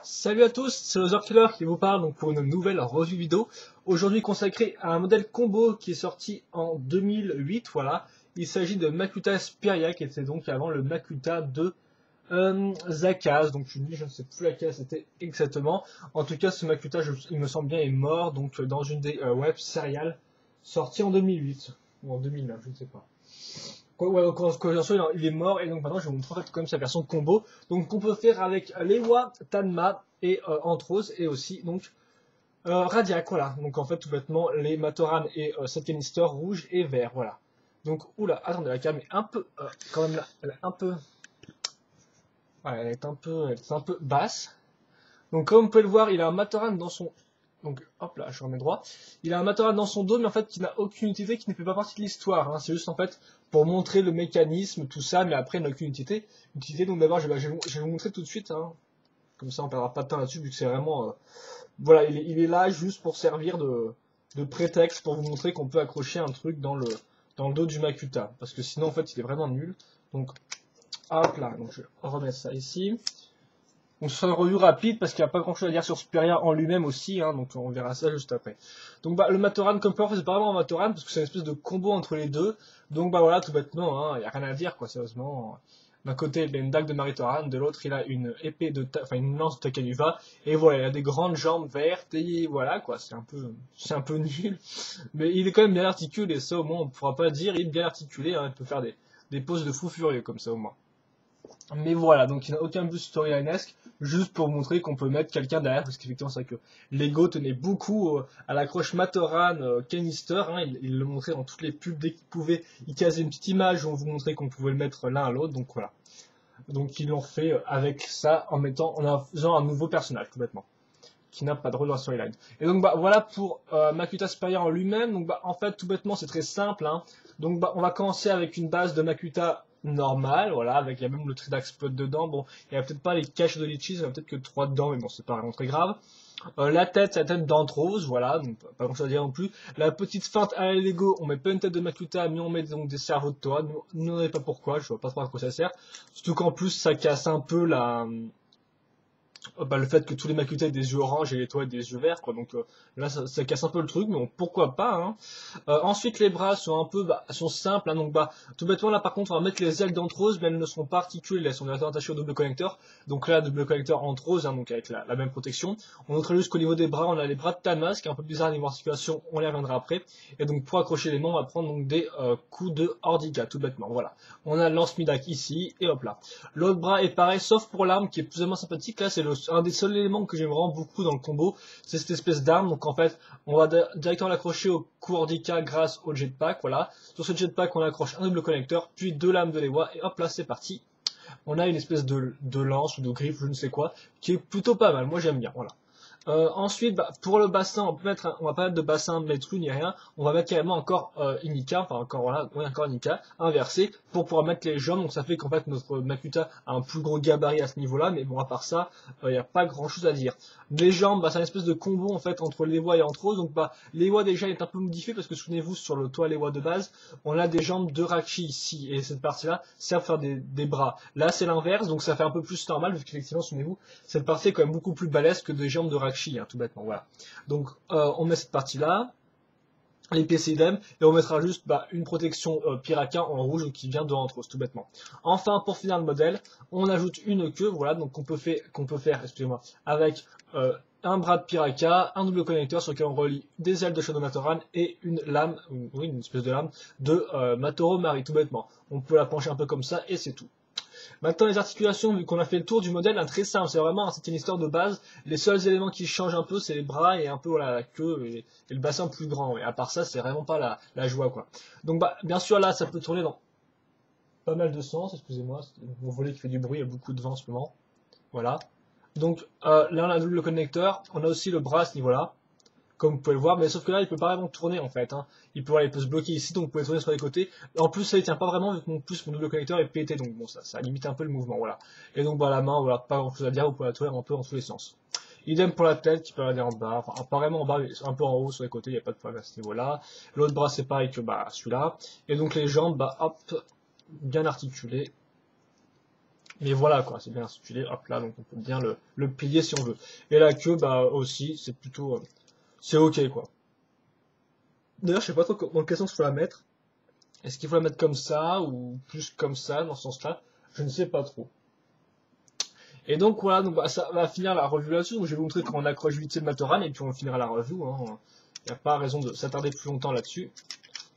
Salut à tous, c'est Killer qui vous parle donc pour une nouvelle revue vidéo. Aujourd'hui consacrée à un modèle combo qui est sorti en 2008, voilà. Il s'agit de Makuta Spiria qui était donc avant le Makuta de Zakaz, donc je ne sais plus laquelle c'était exactement. En tout cas ce Makuta, il me semble bien, est mort donc dans une des web serials sorties en 2008 ou en 2009, je ne sais pas. Ouais, quand j'en suis, il est mort et donc maintenant je vais vous montrer en fait comme sa version combo. Donc qu'on peut faire avec Lewa, Tanma et Anthrose et aussi donc Radiac, voilà. Donc en fait tout bêtement les Matoran et cette canister rouge et vert, voilà. Donc oula, attendez, la cam est un peu quand même là, elle est un peu, voilà, elle est un peu basse. Donc comme vous pouvez le voir, il a un Matoran dans son, donc hop là, je remets droit. Il a un Matoran dans son dos, mais en fait qui n'a aucune utilité, qui ne fait pas partie de l'histoire, hein. C'est juste en fait pour montrer le mécanisme, tout ça, mais après il n'a aucune utilité. Donc d'abord je vais vous montrer tout de suite, hein. Comme ça on perdra pas de temps là-dessus, vu que c'est vraiment, voilà, il est là juste pour servir de prétexte pour vous montrer qu'on peut accrocher un truc dans le dos du Makuta, parce que sinon en fait il est vraiment nul. Donc hop là, donc je vais remettre ça ici. Donc ce sera une revue rapide parce qu'il n'y a pas grand chose à dire sur Spiria en lui-même aussi, hein, donc on verra ça juste après. Donc le Matoran comme Power, c'est pas vraiment un Matoran parce que c'est une espèce de combo entre les deux. Donc voilà, tout bêtement, il n'y a rien à dire quoi, sérieusement. D'un côté il a une dague de Maritoran, de l'autre il a une épée enfin une lance de Takanuva, et voilà, il a des grandes jambes vertes, et voilà quoi, c'est un peu nul. Mais il est quand même bien articulé, et ça au moins on pourra pas dire, il est bien articulé, hein, il peut faire des poses de fou furieux comme ça au moins. Mais voilà, donc il n'a aucun but storyline-esque, juste pour montrer qu'on peut mettre quelqu'un derrière, parce qu'effectivement c'est vrai que Lego tenait beaucoup à l'accroche Matoran Canister, hein, il le montrait dans toutes les pubs dès qu'il pouvait, il casait une petite image où on vous montrait qu'on pouvait le mettre l'un à l'autre, donc voilà. Donc ils l'ont fait avec ça en faisant un nouveau personnage tout bêtement, qui n'a pas de rôle dans la storyline. Et donc voilà pour Makuta Spiria en lui-même, donc en fait tout bêtement c'est très simple, hein. Donc on va commencer avec une base de Makuta normale, voilà, avec il y a même le Tridax Plot dedans, bon, il n'y a peut-être pas les caches de Lichis, il y en a peut-être que 3 dedans, mais bon, c'est pas vraiment très grave. La tête, c'est la tête d'Anthrose, voilà, donc pas grand chose à dire non plus. La petite feinte à la Lego, on met pas une tête de Makuta, mais on met donc des cerveaux de Toa, nous on ne sait pas pourquoi, je vois pas trop à quoi ça sert. Surtout qu'en plus, ça casse un peu le fait que tous les Makuta aient des yeux orange et les toits aient des yeux verts, quoi. Donc là, ça casse un peu le truc, mais bon, pourquoi pas, hein. Ensuite, les bras sont un peu, sont simples, hein. Donc tout bêtement, là, par contre, on va mettre les ailes d'Anthrose, mais elles ne seront pas articulées, elles sont directement attachées au double connecteur. Donc là, double connecteur Anthrose, hein, donc avec la même protection. On notera juste qu'au niveau des bras, on a les bras de Thanos, qui est un peu bizarre au niveau articulation, on y reviendra après. Et donc, pour accrocher les mains, on va prendre donc des coups de Hordika, tout bêtement, voilà. On a le lance-midak ici, et hop là. L'autre bras est pareil, sauf pour l'arme qui est plus ou moins sympathique. Là, c'est un des seuls éléments que j'aime vraiment beaucoup dans le combo. C'est cette espèce d'arme. Donc en fait, on va directement l'accrocher au Kurdika grâce au jetpack. Voilà. Sur ce jetpack, on accroche un double connecteur, puis deux lames de Lewa. Et hop là, c'est parti. On a une espèce de lance ou de griffe, je ne sais quoi, qui est plutôt pas mal. Moi, j'aime bien. Voilà. Ensuite, pour le bassin, on va pas mettre de bassin Metru ni rien, on va mettre carrément encore Inika, enfin encore voilà, oui encore Inika, inversé, pour pouvoir mettre les jambes, donc ça fait qu'en fait notre Makuta a un plus gros gabarit à ce niveau-là, mais bon à part ça, il n'y a pas grand-chose à dire. Les jambes, c'est une espèce de combo en fait entre Lewa et Anthrose, donc Lewa déjà est un peu modifié parce que souvenez-vous sur le toit Lewa de base, on a des jambes de Rakshi ici, et cette partie-là sert à faire des bras. Là c'est l'inverse, donc ça fait un peu plus normal, vu qu'effectivement souvenez-vous, cette partie est quand même beaucoup plus balèze que des jambes de Rakshi. Hein, tout bêtement, voilà. Donc on met cette partie là, les pieds idem, et on mettra juste une protection Piraka en rouge qui vient de Anthrose, tout bêtement. Enfin, pour finir le modèle, on ajoute une queue, voilà, donc qu'on peut faire, excusez-moi, avec un bras de Piraka, un double connecteur sur lequel on relie des ailes de Shadow Matoran et une lame, oui, une espèce de lame de Matoro Mari, tout bêtement. On peut la pencher un peu comme ça et c'est tout. Maintenant, les articulations, vu qu'on a fait le tour du modèle, très simple, c'est vraiment c'est une histoire de base. Les seuls éléments qui changent un peu, c'est les bras et un peu voilà, la queue et le bassin plus grand. Et à part ça, c'est vraiment pas la joie, quoi. Donc, bien sûr, là, ça peut tourner dans pas mal de sens, excusez-moi, mon volet qui fait du bruit, il y a beaucoup de vent en ce moment. Voilà. Donc, là, on a le connecteur, on a aussi le bras à ce niveau-là, comme vous pouvez le voir, mais sauf que là, il peut pas vraiment tourner en fait, hein. Il peut se bloquer ici, donc vous pouvez tourner sur les côtés. En plus, ça il tient pas vraiment, vu que mon double connecteur est pété, donc bon, ça limite un peu le mouvement, voilà. Et donc, la main, voilà, pas grand chose à dire, vous pouvez la tourner un peu en tous les sens. Idem pour la tête, qui peut aller en bas, enfin, pas vraiment en bas, mais un peu en haut sur les côtés, il n'y a pas de problème à ce niveau-là. L'autre bras, c'est pareil que, celui-là. Et donc, les jambes, hop, bien articulées. Mais voilà quoi, c'est bien stylé, hop là, donc on peut bien le plier si on veut. Et la queue, bah aussi, c'est plutôt, c'est ok quoi. D'ailleurs, je sais pas trop dans quel sens faut la mettre. Est-ce qu'il faut la mettre comme ça ou plus comme ça, dans ce sens-là? Je ne sais pas trop. Et donc voilà, donc, bah, ça va finir la revue là-dessus. Donc, je vais vous montrer comment on accroche vite le Matoran et puis on finira la revue. Hein. Il n'y a pas raison de s'attarder plus longtemps là-dessus.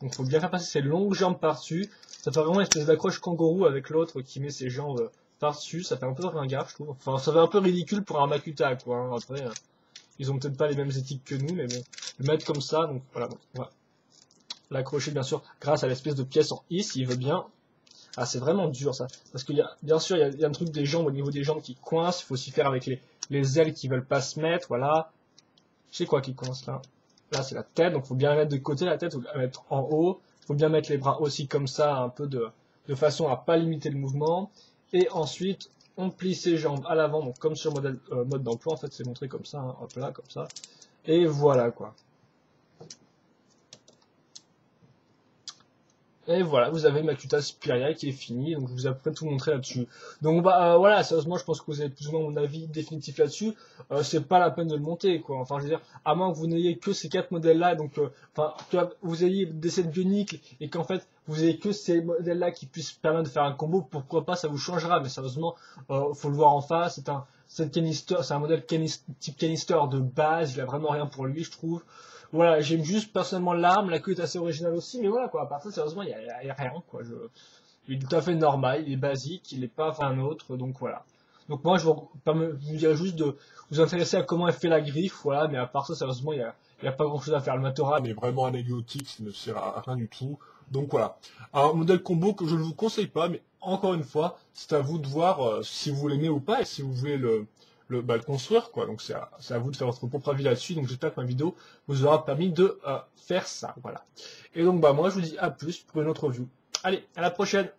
Donc il faut bien faire passer ses longues jambes par-dessus. Ça fait vraiment une espèce d'accroche kangourou avec l'autre qui met ses jambes par-dessus. Ça fait un peu ringard, je trouve. Enfin, ça fait un peu ridicule pour un Makuta, quoi. Hein. Après, ils ont peut-être pas les mêmes éthiques que nous, mais bon, le mettre comme ça, donc voilà. Donc, on va l'accrocher bien sûr grâce à l'espèce de pièce en I s'il veut bien. Ah, c'est vraiment dur ça. Parce qu'il y a, bien sûr, il y a un truc des jambes, au niveau des jambes qui coincent. Il faut aussi faire avec les ailes qui veulent pas se mettre, voilà. Je sais quoi qui coince là. Là, c'est la tête, donc il faut bien la mettre de côté, la tête, faut la mettre en haut. Il faut bien mettre les bras aussi comme ça, un peu de façon à pas limiter le mouvement. Et ensuite, on plie ses jambes à l'avant, donc comme sur mode d'emploi, en fait, c'est montré comme ça, hein, hop là, comme ça. Et voilà, quoi. Et voilà, vous avez Makuta Spiria qui est fini, donc je vous ai après tout montré là-dessus. Donc bah voilà, sérieusement, je pense que vous avez plus ou moins mon avis définitif là-dessus. C'est pas la peine de le monter, quoi. Enfin, je veux dire, à moins que vous n'ayez que ces quatre modèles-là, donc enfin, que vous ayez des sets bioniques et qu'en fait vous ayez que ces modèles-là qui puissent permettre de faire un combo, pourquoi pas, ça vous changera. Mais sérieusement, faut le voir en face. C'est un modèle type canister de base. Il a vraiment rien pour lui, je trouve. Voilà, j'aime juste personnellement l'arme, la queue est assez originale aussi, mais voilà quoi, à part ça, sérieusement, y a rien quoi. Il est tout à fait normal, il est basique, il n'est pas un autre, donc voilà. Donc moi, vous dirais juste de vous intéresser à comment elle fait la griffe, voilà, mais à part ça, sérieusement, y a pas grand chose à faire. Le Matora mais vraiment anecdotique, ça ne sert à rien du tout. Donc voilà. Un modèle combo que je ne vous conseille pas, mais encore une fois, c'est à vous de voir si vous l'aimez ou pas et si vous voulez le construire, quoi. Donc c'est à vous de faire votre propre avis là-dessus. Donc j'espère que ma vidéo vous aura permis de faire ça, voilà. Et donc bah moi je vous dis à plus pour une autre view. Allez, à la prochaine!